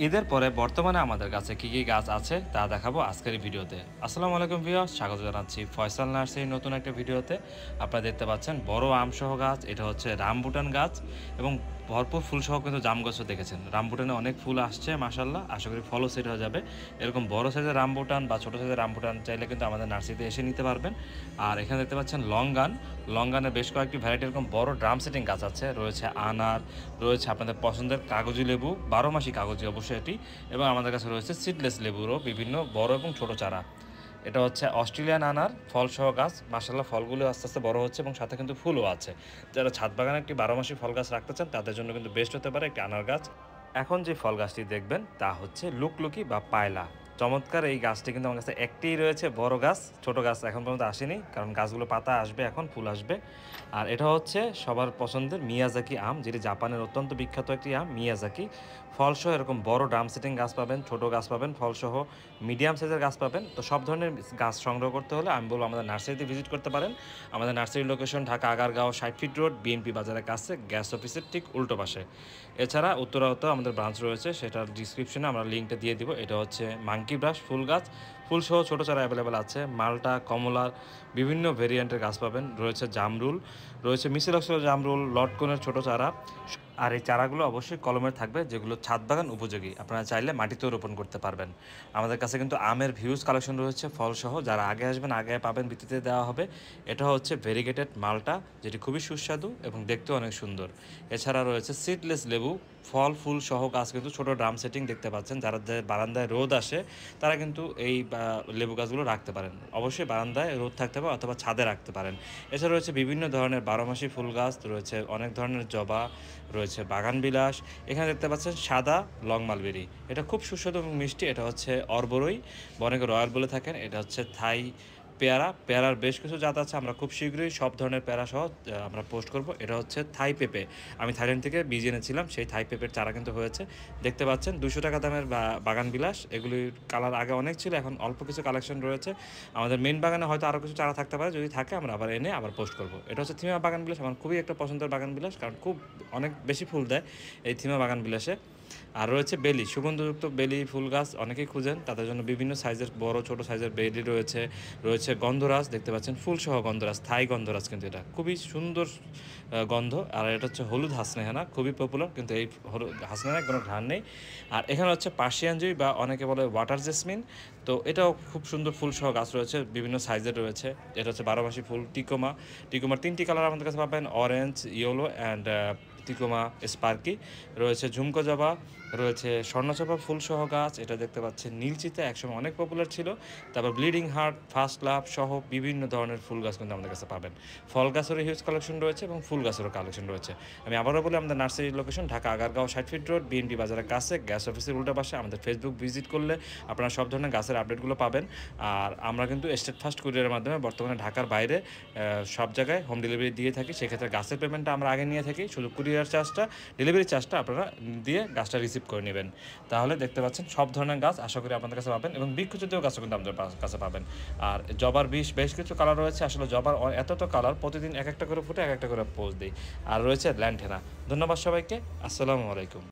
ঈদের পরে বর্তমানে আমাদের কাছে কী কী গাছ আছে তা দেখাবো আজকের এই ভিডিওতে। আসসালামু আলাইকুম ভিউয়ার্স, স্বাগত জানাচ্ছি ফয়সাল নার্সারির নতুন একটা ভিডিওতে। আপনারা দেখতে পাচ্ছেন বড় আমসহ গাছ, এটা হচ্ছে রামবুটান গাছ এবং ভরপুর ফুলসহ কিন্তু জাম গাছও দেখেছেন। রামবুটানে অনেক ফুল আসছে মাশাআল্লাহ, আশা করি ফলও সেট হয়ে যাবে। এরকম বড় সাইজের রামবুটান বা ছোটো সাইজের রামবুটান চাইলে কিন্তু আমাদের নার্সারিতে এসে নিতে পারবেন। আর এখানে দেখতে পাচ্ছেন লঙ্গানের বেশ কয়েকটি ভ্যারাইটি এরকম বড় ড্রাম সেটিং গাছ আছে, রয়েছে আনার, রয়েছে আপনাদের পছন্দের কাগজি লেবু, 12 মাসি কাগজি অবশ্যই এটি, এবং আমাদের কাছে রয়েছে সিডলেস লেবুরও বিভিন্ন বড় এবং ছোট চারা। এটা হচ্ছে অস্ট্রেলিয়ান আনার ফলসহ গাছ, মাশাআল্লাহ ফলগুলো আস্তে আস্তে বড় হচ্ছে এবং সাথে কিন্তু ফুলও আছে। যারা ছাদ বাগানে একটি 12 মাসি ফল গাছ রাখতে চান তাদের জন্য কিন্তু বেস্ট হতে পারে একটি আনার গাছ। এখন যে ফল গাছটি দেখবেন তা হচ্ছে লুকলুকি বা পায়লা। চমৎকার এই গাছটি কিন্তু আমার কাছে একটিই রয়েছে, বড় গাছ, ছোট গাছ এখন পর্যন্ত আসেনি, কারণ গাছগুলো পাতা আসবে, এখন ফুল আসবে। আর এটা হচ্ছে সবার পছন্দের মিয়াজাকি আম, যেটি জাপানের অত্যন্ত বিখ্যাত একটি আম মিয়াজাকি। ফলসহ এরকম বড় ড্রাম সেটিং গাছ পাবেন, ছোট গাছ পাবেন, ফলসহ মিডিয়াম সাইজের গাছ পাবেন। তো সব ধরনের গাছ সংগ্রহ করতে হলে আমি বলবো আমাদের নার্সারিতে ভিজিট করতে পারেন। আমাদের নার্সারির location Dhaka Agargaon 60 fit road, BNP বাজারের কাছে, গ্যাস অফিসের ঠিক উল্টো পাশে। এছাড়া উত্তরাতে আমাদের ব্রাঞ্চ রয়েছে, সেটার ডিসক্রিপশনে আমরা লিঙ্কটা দিয়ে দিব। এটা হচ্ছে মাঙ্কি ব্রাশ ফুল গাছ, ফুলসহ ছোটো চারা অ্যাভেলেবেল আছে। মালটা, কমলার বিভিন্ন ভেরিয়েন্টের গাছ পাবেন, রয়েছে জামরুল, রয়েছে মিসেলক্সের জামরুল, লটকনের ছোটো চারা। আর এই চারাগুলো অবশ্যই কলমের থাকবে, যেগুলো ছাদ বাগান উপযোগী, আপনারা চাইলে মাটিতেও রোপণ করতে পারবেন। আমাদের কাছে কিন্তু আমের ভিউজ কালেকশন রয়েছে ফলসহ, যারা আগে আসবেন আগে পাবেন, ভিত্তিতে দেওয়া হবে। এটা হচ্ছে ভেরিগেটেড মালটা, যেটি খুবই সুস্বাদু এবং দেখতেও অনেক সুন্দর। এছাড়া রয়েছে সিডলেস লেবু, ফল ফুল সহ গাছ, কিন্তু ছোটো ড্রাম সেটিং দেখতে পাচ্ছেন। যারা বারান্দায় রোদ আসে তারা কিন্তু এই লেবু গাছগুলো রাখতে পারেন। অবশ্যই বারান্দায় রোদ থাকতে পারে অথবা ছাদে রাখতে পারেন। এছাড়া রয়েছে বিভিন্ন ধরনের 12 মাসি ফুল গাছ, রয়েছে অনেক ধরনের জবা, রয়েছে বাগান বিলাস। এখানে দেখতে পাচ্ছেন সাদা লং মালবেরি, এটা খুব সুস্বাদু এবং মিষ্টি। এটা হচ্ছে অর্বরই, অনেকে রয়্যাল বলে থাকেন। এটা হচ্ছে থাই পেয়ারার বেশ কিছু জাত আছে, আমরা খুব শীঘ্রই সব ধরনের পেয়ারা সহ আমরা পোস্ট করব। এটা হচ্ছে থাই পেঁপে, আমি থাইল্যান্ড থেকে বীজ এনেছিলাম, সেই থাই পেঁপের চারা কিন্তু হয়েছে। দেখতে পাচ্ছেন 200 টাকা দামের বাগান বিলাস, এগুলির কালার আগে অনেক ছিল, এখন অল্প কিছু কালেকশন রয়েছে। আমাদের মেন বাগানে হয়তো আরও কিছু চারা থাকতে পারে, যদি থাকে আমরা আবার এনে আবার পোস্ট করব। এটা হচ্ছে থিমা বাগান বিলাস, আমার খুবই একটা পছন্দের বাগান বিলাস, কারণ খুব অনেক বেশি ফুল দেয় এই থিমা বাগান বিলাসে। আর রয়েছে বেলি, সুগন্ধযুক্ত বেলি ফুল গাছ অনেকেই খুঁজেন, তাদের জন্য বিভিন্ন সাইজের বড় ছোট সাইজের বেলি রয়েছে। রয়েছে গন্ধরাজ, দেখতে পাচ্ছেন ফুলসহ গন্ধরাজ, থাই গন্ধরাজ, কিন্তু এটা খুবই সুন্দর গন্ধ। আর এটা হচ্ছে হলুদ হাসনেহানা, খুবই পপুলার, কিন্তু এই হলুদ হাসনেহানার কোনো ঘ্রাণ নেই। আর এখানে হচ্ছে পার্সিয়ান জুই বা অনেকে বলে ওয়াটার জেসমিন, তো এটাও খুব সুন্দর ফুলসহ গাছ রয়েছে, বিভিন্ন সাইজের রয়েছে। এটা হচ্ছে 12 মাসি ফুল টিকোমার 3টি কালার আমাদের কাছে পাবেন, orange, yellow and tecoma Sparky. রয়েছে ঝুমকো জবা, রয়েছে স্বর্ণচাপা ফুলসহ গাছ, এটা দেখতে পাচ্ছেন নীলচিতা, একসময় অনেক পপুলার ছিল। তারপর ব্লিডিং হার্ট, ফার্স্ট লাভ সহ বিভিন্ন ধরনের ফুল গাছ কিন্তু আমাদের কাছে পাবেন। ফল গাছেরও হিউজ কালেকশন রয়েছে এবং ফুল গাছেরও কালেকশন রয়েছে। আমি আবারও বলি, আমাদের নার্সারির location Dhaka Agargaon 60 fit road, BNP বাজারের কাছে, গ্যাস অফিসের উল্টা পাশে। আমাদের ফেসবুক ভিজিট করলে আপনারা সব ধরনের গাছের আপডেটগুলো পাবেন। আর আমরা কিন্তু স্টেট ফার্স্ট কুরিয়ারের মাধ্যমে বর্তমানে ঢাকার বাইরে সব জায়গায় হোম ডেলিভারি দিয়ে থাকি। সেক্ষেত্রে গাছের পেমেন্টটা আমরা আগে নিয়ে থাকি, শুধু কুরিয়ার চার্জটা, ডেলিভারি চার্জটা আপনারা দিয়ে গাছটা রিসিভ করে নেবেন। তাহলে দেখতে পাচ্ছেন সব ধরনের গাছ আশা করি আপনাদের কাছে পাবেন, এবং বৃক্ষজাতীয় গাছও কিন্তু আমাদের কাছে পাবেন। আর জবার বেশ কিছু কালার রয়েছে, আসলে জবার এত কালার, প্রতিদিন এক একটা করে ফুটে এক একটা করে পোজ দিই। আর রয়েছে ল্যান্টেনা। ধন্যবাদ সবাইকে, আসসালামু আলাইকুম।